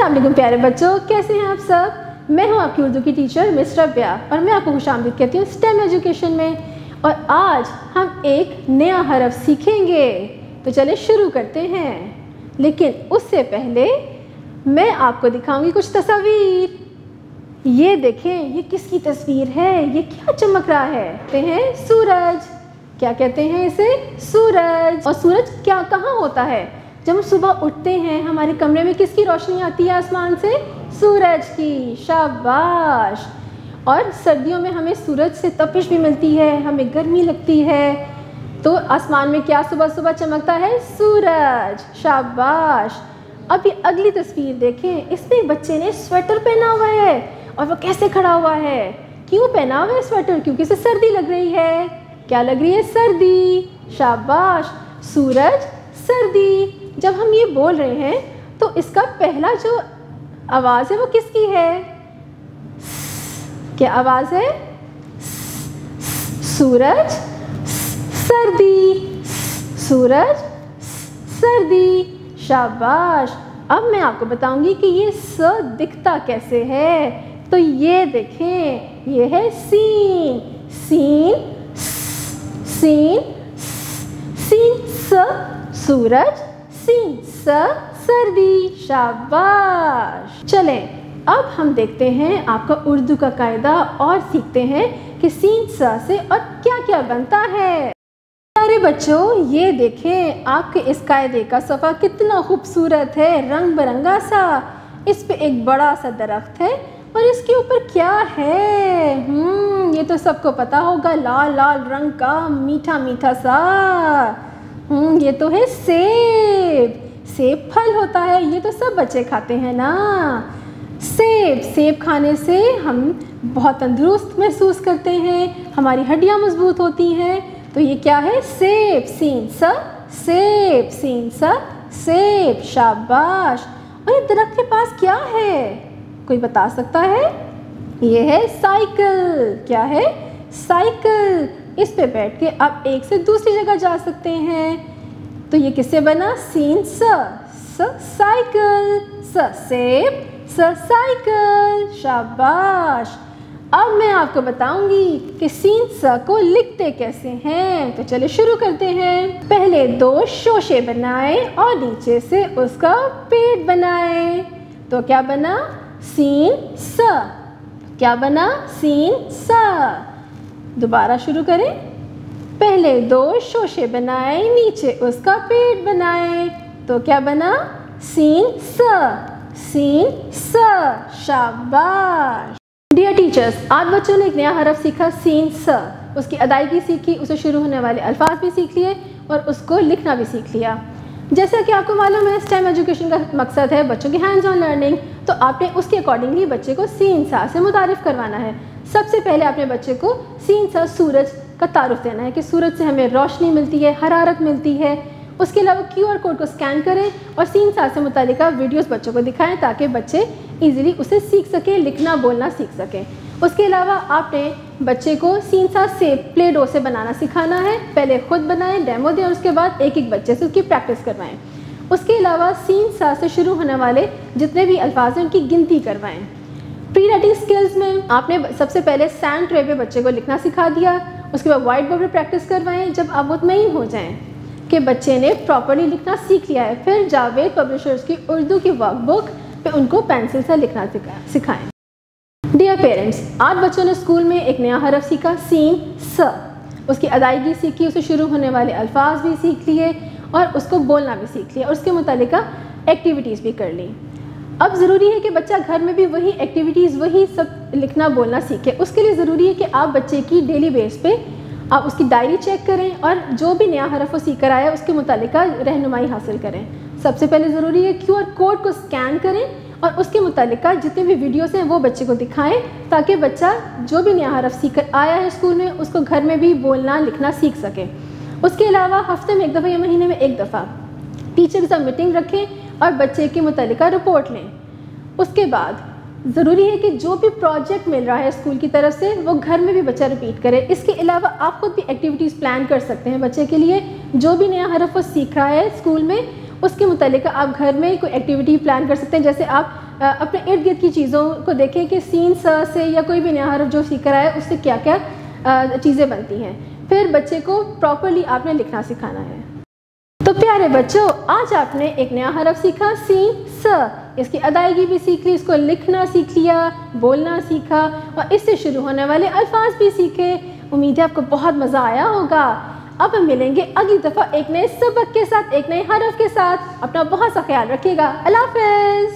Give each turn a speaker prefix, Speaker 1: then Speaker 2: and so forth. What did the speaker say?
Speaker 1: अस्सलाम वालेकुम प्यारे बच्चों, कैसे हैं आप सब। मैं हूं आपकी उर्दू की टीचर मिस रबिया और मैं आपको खुशामदीद कहती हूं स्टेम एजुकेशन में। और आज हम एक नया हरफ सीखेंगे, तो चले शुरू करते हैं। लेकिन उससे पहले मैं आपको दिखाऊंगी कुछ तस्वीर। ये देखें, ये किसकी तस्वीर है, ये क्या चमक रहा है। कहते हैं सूरज। क्या कहते हैं इसे? सूरज। और सूरज क्या कहाँ होता है? जब हम सुबह उठते हैं हमारे कमरे में किसकी रोशनी आती है आसमान से? सूरज की। शाबाश। और सर्दियों में हमें सूरज से तपिश भी मिलती है, हमें गर्मी लगती है, तो आसमान में क्या सुबह सुबह चमकता है? सूरज। शाबाश। अब ये अगली तस्वीर देखें, इसमें एक बच्चे ने स्वेटर पहना हुआ है और वो कैसे खड़ा हुआ है? क्यों पहना हुआ है स्वेटर? क्योंकि इसे सर्दी लग रही है। क्या लग रही है? सर्दी। शाबाश। सूरज, सर्दी। जब हम ये बोल रहे हैं तो इसका पहला जो आवाज़ है वो किसकी है? क्या आवाज़ है? सूरज, सर्दी। सूरज, सर्दी। शाबाश। अब मैं आपको बताऊंगी कि ये स दिखता कैसे है। तो ये देखें, ये है सीन। सीन, सीन, सीन स सूरज, सीन स सर्दी। शाबाश। चलें अब हम देखते हैं आपका उर्दू का कायदा और सीखते हैं कि सीन स से और क्या क्या बनता है। प्यारे बच्चों, ये देखें आपके इस कायदे का सफ़ा कितना खूबसूरत है, रंग बिरंगा सा। इस पे एक बड़ा सा दरख्त है और इसके ऊपर क्या है? ये तो सबको पता होगा, लाल लाल रंग का मीठा मीठा सा। ये तो है सेब। सेब फल होता है, ये तो सब बच्चे खाते हैं ना। सेब, सेब खाने से हम बहुत तंदुरुस्त महसूस करते हैं, हमारी हड्डियां मजबूत होती हैं। तो ये क्या है? सेब। सीन स सेब, सीन स सेब। शाबाश। और ये दरख्त के पास क्या है? कोई बता सकता है? ये है साइकिल। क्या है? साइकिल। इस पे बैठ के आप एक से दूसरी जगह जा सकते हैं। तो ये किससे बना? सीन स साइकिल। स सेब, स साइकिल। शाबाश। अब मैं आपको बताऊंगी कि सीन स को लिखते कैसे हैं। तो चलिए शुरू करते हैं। पहले दो शोशे बनाए और नीचे से उसका पेट बनाए। तो क्या बना? सीन स। क्या बना? सीन स। दोबारा शुरू करें। पहले दो शोशे बनाए, नीचे उसका पेट बनाए। तो क्या बना? सीन स। सीन स। शाबाश। डियर टीचर्स, आज बच्चों ने एक नया हरफ सीखा, सीन स। उसकी अदायगी सीखी, उसे शुरू होने वाले अल्फाज भी सीख लिए और उसको लिखना भी सीख लिया। जैसा कि आपको मालूम है स्टेम एजुकेशन का मकसद है बच्चों की हैंड्स ऑन लर्निंग। तो आपने उसके अकॉर्डिंगली बच्चे को सीन सा से मुतारिफ़ करवाना है। सबसे पहले आपने बच्चे को सीन सा सूरज का तारुफ देना है कि सूरज से हमें रोशनी मिलती है, हरारत मिलती है। उसके अलावा QR कोड को स्कैन करें और सीन सा से मुतालिका वीडियोस बच्चों को दिखाएं ताकि बच्चे इजीली उसे सीख सकें, लिखना बोलना सीख सकें। उसके अलावा आपने बच्चे को सीन सा से प्ले डो से बनाना सिखाना है। पहले खुद बनाएं, डेमो दें और उसके बाद एक एक बच्चे से उसकी प्रैक्टिस करवाएं। उसके अलावा सीन सा से शुरू होने वाले जितने भी अल्फाज हैं उनकी गिनती करवाएं। प्री राइटिंग स्किल्स में आपने सबसे पहले सैंड ट्रे पे बच्चे को लिखना सिखा दिया। उसके बाद व्हाइट बोर्ड पर प्रैक्टिस करवाएं। जब आप मुतमईन हो जाएं कि बच्चे ने प्रॉपर्ली लिखना सीख लिया है, फिर जावेद पब्लिशर्स की उर्दू की वर्कबुक पे उनको पेंसिल से लिखना सिखाएं। डियर पेरेंट्स, आज बच्चों ने स्कूल में एक नया हरफ सीखा, सीन स। उसकी अदायगी सीखी, उसे शुरू होने वाले अल्फाज भी सीख लिए और उसको बोलना भी सीख लिया और उसके मुतालिका एक्टिविटीज़ भी कर ली। अब ज़रूरी है कि बच्चा घर में भी वही एक्टिविटीज़, वही सब लिखना बोलना सीखे। उसके लिए ज़रूरी है कि आप बच्चे की डेली बेस पे आप उसकी डायरी चेक करें और जो भी नया हरफ वो सीख कर आया उसके मुतालिका रहनुमाई हासिल करें। सबसे पहले ज़रूरी है QR कोड को स्कैन करें और उसके मुतालिका जितने भी वीडियोस हैं वो बच्चे को दिखाएं ताकि बच्चा जो भी नया हरफ सीख कर आया है स्कूल में उसको घर में भी बोलना लिखना सीख सके। उसके अलावा हफ्ते में एक दफ़ा या महीने में एक दफ़ा टीचर के साथ मीटिंग रखें और बच्चे के मुतालिका रिपोर्ट लें। उसके बाद ज़रूरी है कि जो भी प्रोजेक्ट मिल रहा है स्कूल की तरफ से वो घर में भी बच्चा रिपीट करे। इसके अलावा आप खुद भी एक्टिविटीज़ प्लान कर सकते हैं बच्चे के लिए। जो भी नया हरफ वो सीख रहा है स्कूल में उसके मुतालिक आप घर में कोई एक्टिविटी प्लान कर सकते हैं। जैसे आप अपने इर्द गिर्द की चीज़ों को देखें कि सीन स से या कोई भी नया हरफ जो सीख रहा है उससे क्या क्या चीज़ें बनती हैं। फिर बच्चे को प्रॉपरली आपने लिखना सिखाना है। तो प्यारे बच्चों, आज आपने एक नया हरफ सीखा सीन स, इसकी अदायगी भी सीख ली, इसको लिखना सीख लिया, बोलना सीखा और इससे शुरू होने वाले अल्फाज भी सीखे। उम्मीद है आपको बहुत मज़ा आया होगा। अब हम मिलेंगे अगली दफ़ा एक नए सबक के साथ, एक नए हरफ के साथ। अपना बहुत सा ख्याल रखिएगा। अल्लाह हाफ़िज़।